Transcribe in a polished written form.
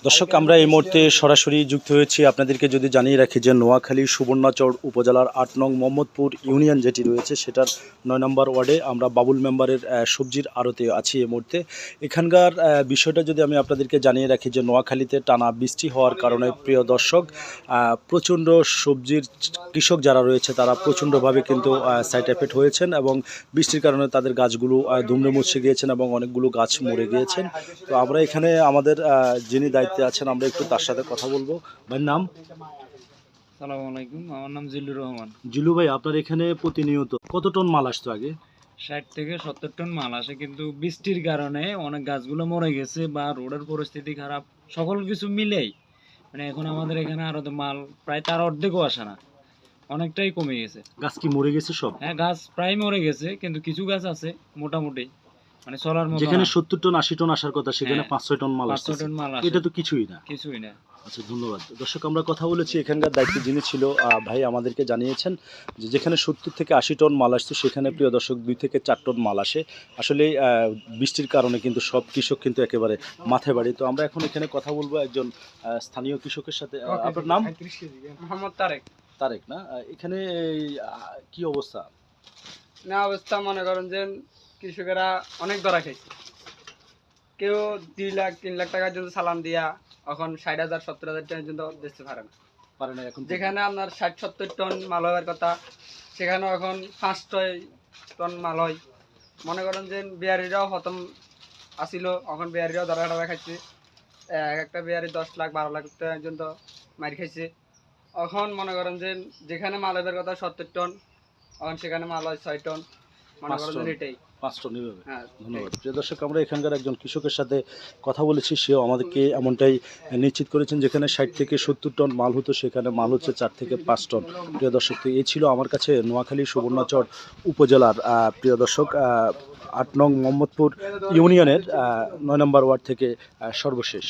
দর্শক, আমরা এই মুহূর্তে সরাসরি যুক্ত হয়েছি। আপনাদেরকে যদি জানিয়ে রাখি যে নোয়াখালী সুবর্ণচর উপজেলার ৮ নং মোহাম্মদপুর ইউনিয়ন যেটি রয়েছে সেটার ৯ নম্বর ওয়ার্ডে আমরা বাবুল মেম্বারের সবজির আড়তে আছি এই মুহূর্তে। এখানকার বিষয়টা যদি আমি আপনাদেরকে জানিয়ে রাখি যে নোয়াখালীতে টানা বৃষ্টি হওয়ার কারণে প্রিয় দর্শক প্রচণ্ড সবজির কৃষক যারা রয়েছে তারা প্রচণ্ডভাবে কিন্তু সাইড এফেক্ট হয়েছেন এবং বৃষ্টির কারণে তাদের গাছগুলো দুমড়ে মুচড়ে গিয়েছেন এবং অনেকগুলো গাছ মরে গিয়েছেন। তো আমরা এখানে আমাদের যিনি দায়িত্বে আছেন আমরা একটু তার সাথে কথা বলবো। ভাইয়ের নাম? আসসালামু আলাইকুম, আমার নাম জিল্লুর রহমান। জিলু ভাই, আপনার এখানে প্রতিনিয়ত কত টন মাল আসতো আগে? 60 থেকে 70 টন মাল আসে, কিন্তু বৃষ্টির কারণে অনেক গাছগুলো মরে গেছে বা রোডের পরিস্থিতি খারাপ, সকল কিছু মিলেই মানে এখন আমাদের এখানে আরো তো মাল প্রায় তার অর্ধেকও আসে না, অনেকটাই কমে গেছে। গাছ কি মরে গেছে সব? হ্যাঁ, গাছ প্রায় মরে গেছে, কিন্তু কিছু গাছ আছে মোটামুটি মানে চলার মতো। যেখানে 70 টন 80 টন আসার কথা সেখানে 5-6 টন মাল 500 আসছে। টন মাল আসে, এটা তো কিছুই না। কিছুই না। আচ্ছা, ধন্যবাদ। দর্শক, আমরা কথা বলেছি এখানকার দায়িত্বে যিনি ছিল ভাই আমাদেরকে জানিয়েছেন যে যেখানে 70 থেকে 80 টন মাল আসছে সেখানে প্রিয় দর্শক 2 থেকে 4 টন মাল আসে। আসলে বৃষ্টির কারণে কিন্তু সব কৃষক কিন্তু একেবারে মাথায় বাড়ি। তো আমরা এখন এখানে কথা বলবো একজন স্থানীয় কৃষকের সাথে। আপনার নাম? মোহাম্মদ তারেক। তারেক না? এখানে কি অবস্থা? না, অবস্থা মনে করেন যে কৃষকেরা অনেক ধরা খাইছে। কেউ 2 লাখ 3 লাখ টাকার জন্য সালাম দিয়া এখন 60,000 70,000 টাকার জন্য বেচতে পারে না। পারে না এখন। যেখানে আপনার 60-70 টন মাল হওয়ার কথা সেখানে এখন 5-6 টন মাল হয়। মনে করেন যে বিহারিরাও প্রথম আসিল, এখন বিহারিরাও ধরা খাইছে। একটা বিহারি 10 লাখ 12 লাখ টাকার পর্যন্ত মার খাইছে। এখন মনে করেন যে যেখানে মাল হওয়ার কথা 70 টন এখন সেখানে মাল হয় 6 টন। মনে করেন যে এটাই 5 টন এইভাবে। হ্যাঁ। ধন্যবাদ। প্রিয় দর্শক, আমরা এখানকার একজন কৃষকের সাথে কথা বলেছি, সেও আমাদেরকে এমনটাই নিশ্চিত করেছেন যেখানে 60 থেকে 70 টন মাল হতো সেখানে মাল হচ্ছে 4 থেকে 5 টন। প্রিয় দর্শক, তো এই ছিল আমার কাছে নোয়াখালী সুবর্ণচর উপজেলার প্রিয় দর্শক 8 নং মোহাম্মদপুর ইউনিয়নের 9 নম্বর ওয়ার্ড থেকে সর্বশেষ।